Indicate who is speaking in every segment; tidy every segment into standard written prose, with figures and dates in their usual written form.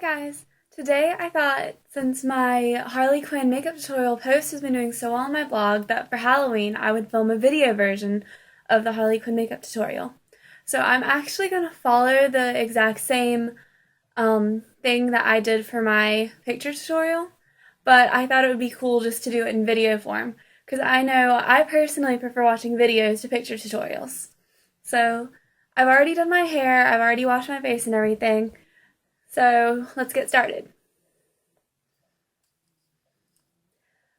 Speaker 1: Guys, today I thought since my Harley Quinn makeup tutorial post has been doing so well on my blog that for Halloween I would film a video version of the Harley Quinn makeup tutorial. So I'm actually going to follow the exact same thing that I did for my picture tutorial, but I thought it would be cool just to do it in video form because I know I personally prefer watching videos to picture tutorials. So I've already done my hair, I've already washed my face and everything. So let's get started.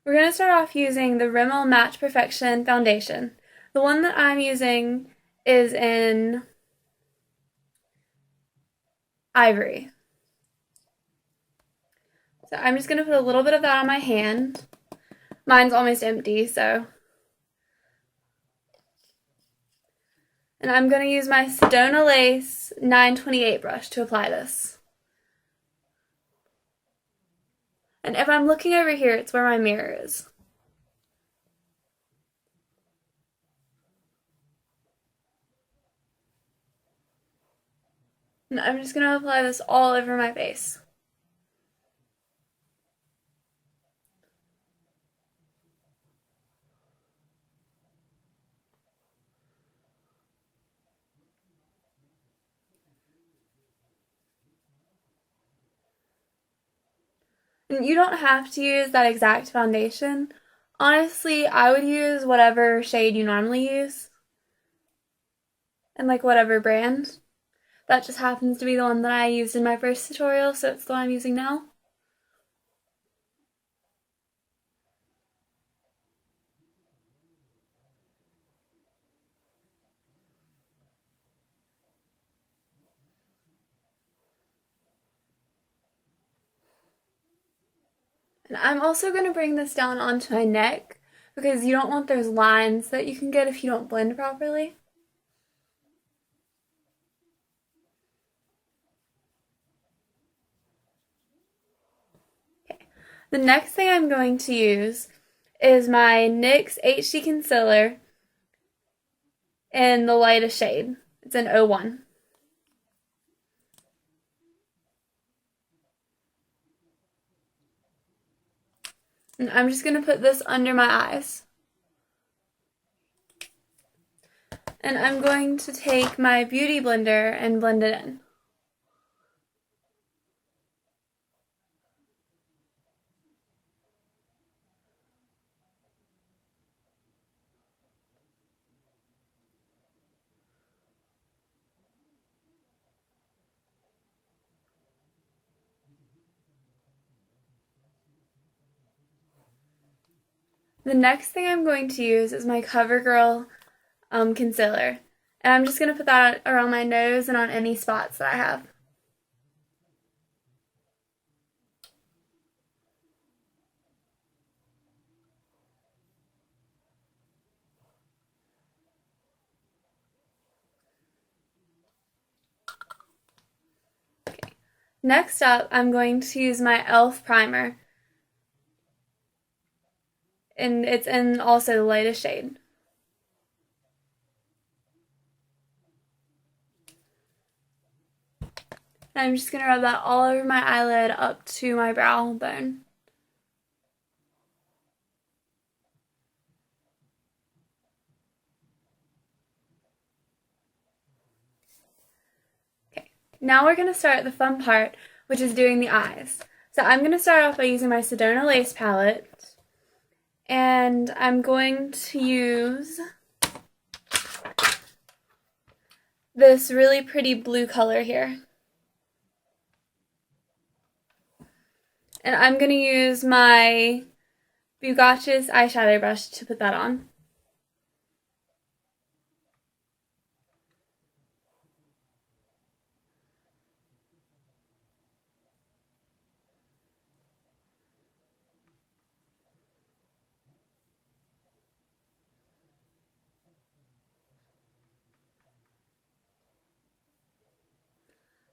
Speaker 1: We're going to start off using the Rimmel Match Perfection foundation. The one that I'm using is in Ivory. So I'm just going to put a little bit of that on my hand. Mine's almost empty, so. And I'm going to use my Sedona Lace 928 brush to apply this. And if I'm looking over here, it's where my mirror is. And I'm just going to apply this all over my face. And you don't have to use that exact foundation. Honestly, I would use whatever shade you normally use. And like whatever brand. That just happens to be the one that I used in my first tutorial, so it's the one I'm using now. And I'm also going to bring this down onto my neck because you don't want those lines that you can get if you don't blend properly. Okay. The next thing I'm going to use is my NYX HD Concealer in the lightest shade. It's in 01. And I'm just going to put this under my eyes. And I'm going to take my beauty blender and blend it in. The next thing I'm going to use is my CoverGirl concealer. And I'm just going to put that around my nose and on any spots that I have. Okay. Next up, I'm going to use my e.l.f. primer. And it's in also the lightest shade. And I'm just going to rub that all over my eyelid up to my brow bone. Okay, now we're going to start the fun part, which is doing the eyes. So I'm going to start off by using my Sedona Lace palette. And I'm going to use this really pretty blue color here. And I'm going to use my Bugachis eyeshadow brush to put that on.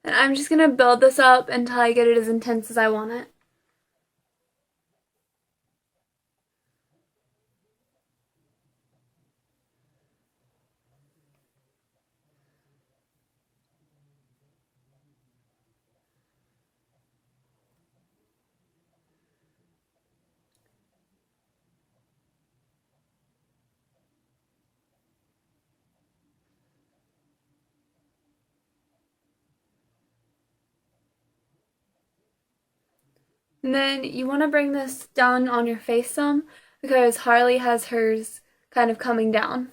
Speaker 1: And I'm just going to build this up until I get it as intense as I want it. And then you want to bring this down on your face some because Harley has hers kind of coming down.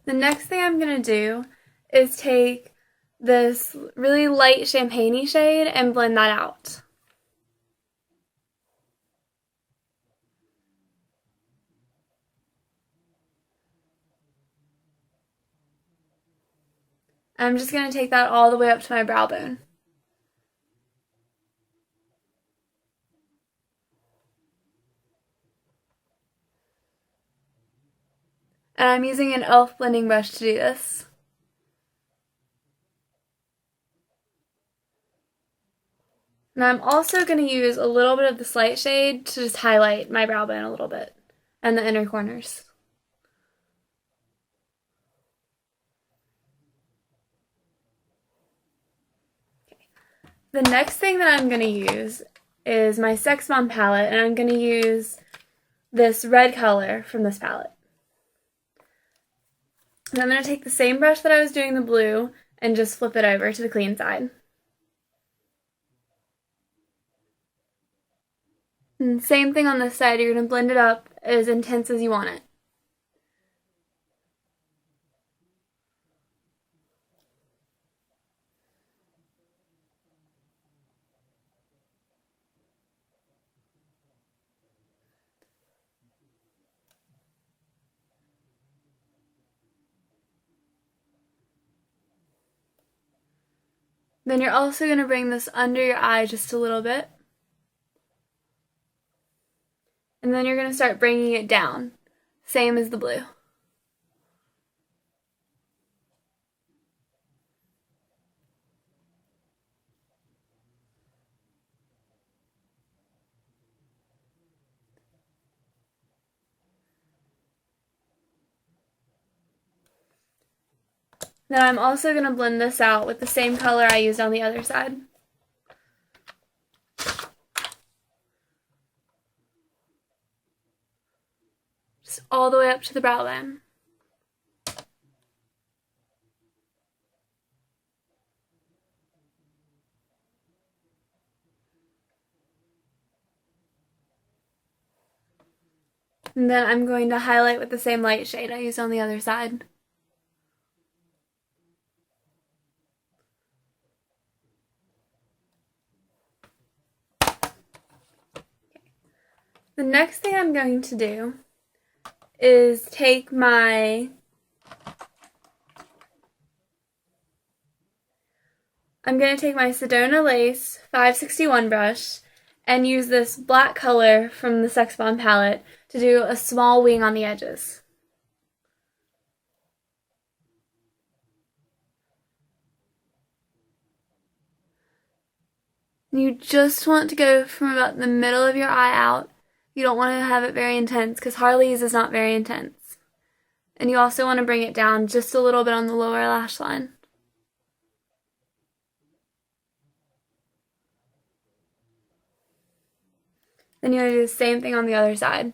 Speaker 1: The next thing I'm going to do is take this really light champagne-y shade and blend that out. I'm just going to take that all the way up to my brow bone. And I'm using an e.l.f. blending brush to do this. And I'm also going to use a little bit of this light shade to just highlight my brow bone a little bit and the inner corners. The next thing that I'm going to use is my Sex Bomb palette, and I'm going to use this red color from this palette. And I'm going to take the same brush that I was doing the blue and just flip it over to the clean side. And same thing on this side, you're going to blend it up as intense as you want it. Then you're also going to bring this under your eye just a little bit. And then you're going to start bringing it down, same as the blue. Then I'm also going to blend this out with the same color I used on the other side. Just all the way up to the brow bone. And then I'm going to highlight with the same light shade I used on the other side. The next thing I'm going to do is take my Sedona Lace 561 brush and use this black color from the Sex Bomb palette to do a small wing on the edges. You just want to go from about the middle of your eye out. You don't want to have it very intense because Harley's is not very intense. And you also want to bring it down just a little bit on the lower lash line. Then you're going to do the same thing on the other side.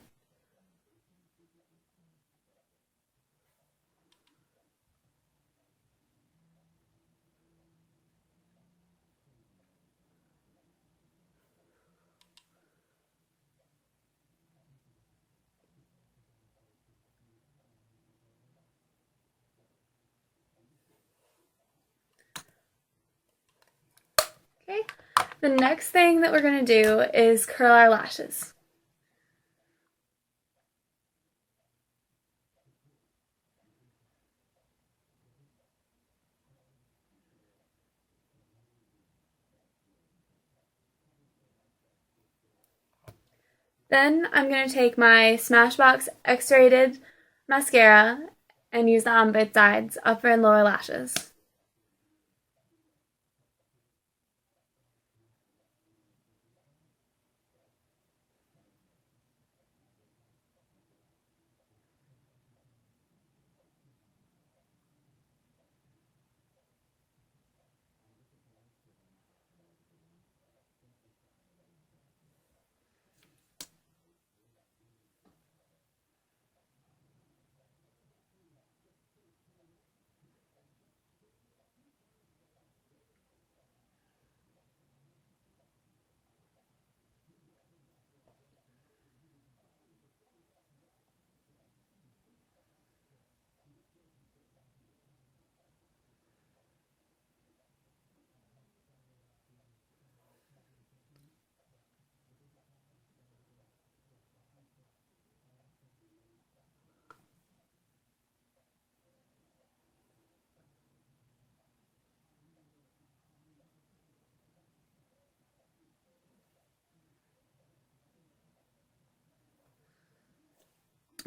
Speaker 1: Okay. The next thing that we're going to do is curl our lashes. Then I'm going to take my Smashbox X-Rated mascara and use that on both sides, upper and lower lashes.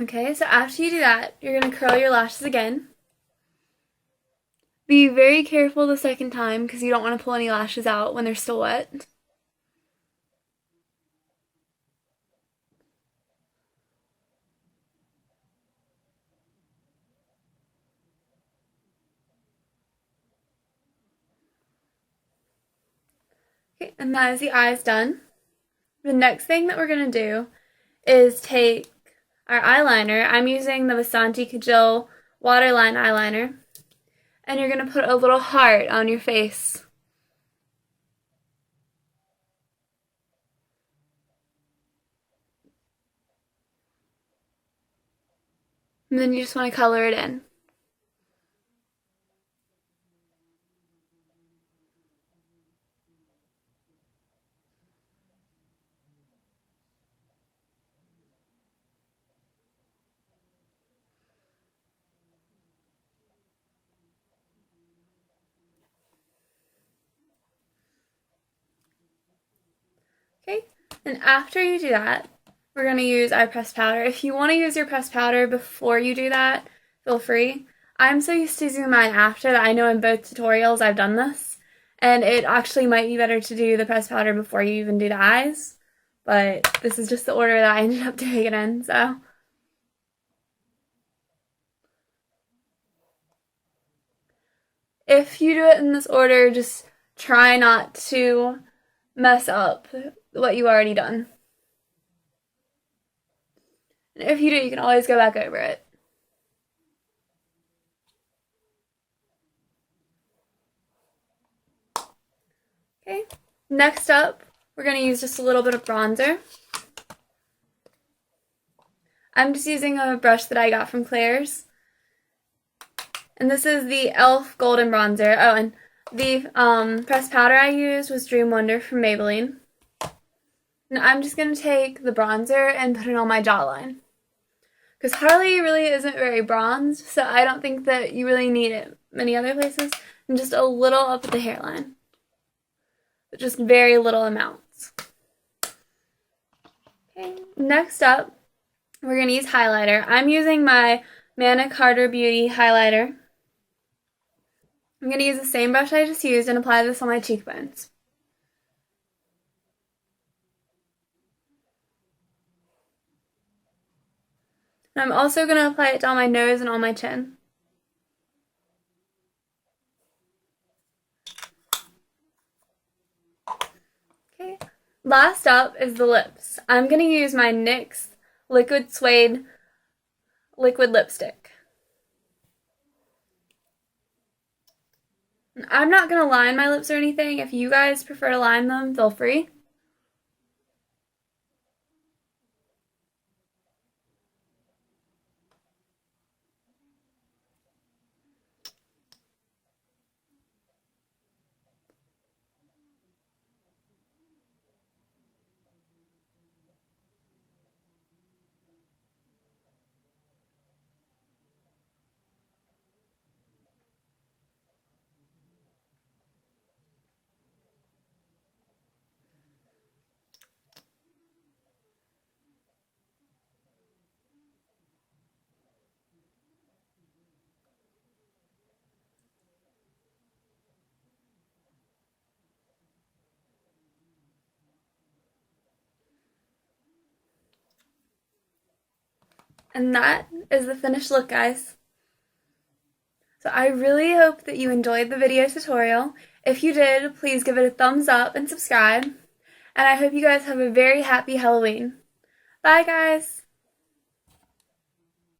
Speaker 1: Okay, so after you do that, you're going to curl your lashes again. Be very careful the second time because you don't want to pull any lashes out when they're still wet. Okay, and that is the eyes done. The next thing that we're going to do is take our eyeliner. I'm using the Vasanti Kajal Waterline eyeliner. And you're going to put a little heart on your face. And then you just want to color it in. Okay, and after you do that, we're going to use our pressed powder. If you want to use your pressed powder before you do that, feel free. I'm so used to using mine after that I know in both tutorials I've done this, and it actually might be better to do the pressed powder before you even do the eyes, but this is just the order that I ended up doing it in, so. If you do it in this order, just try not to mess up what you already done. And if you do, you can always go back over it. Okay, next up, we're going to use just a little bit of bronzer. I'm just using a brush that I got from Claire's. And this is the e.l.f. Golden Bronzer. Oh, and the pressed powder I used was Dream Wonder from Maybelline. And I'm just going to take the bronzer and put it on my jawline. Because Harley really isn't very bronzed, so I don't think that you really need it many other places. And just a little up at the hairline. But just very little amounts. Okay, next up, we're going to use highlighter. I'm using my Manna Carter Beauty highlighter. I'm going to use the same brush I just used and apply this on my cheekbones. And I'm also going to apply it down my nose and on my chin. Okay. Last up is the lips. I'm going to use my NYX Liquid Suede liquid lipstick. I'm not going to line my lips or anything. If you guys prefer to line them, feel free. And that is the finished look, guys. So I really hope that you enjoyed the video tutorial. If you did, please give it a thumbs up and subscribe. And I hope you guys have a very happy Halloween. Bye, guys!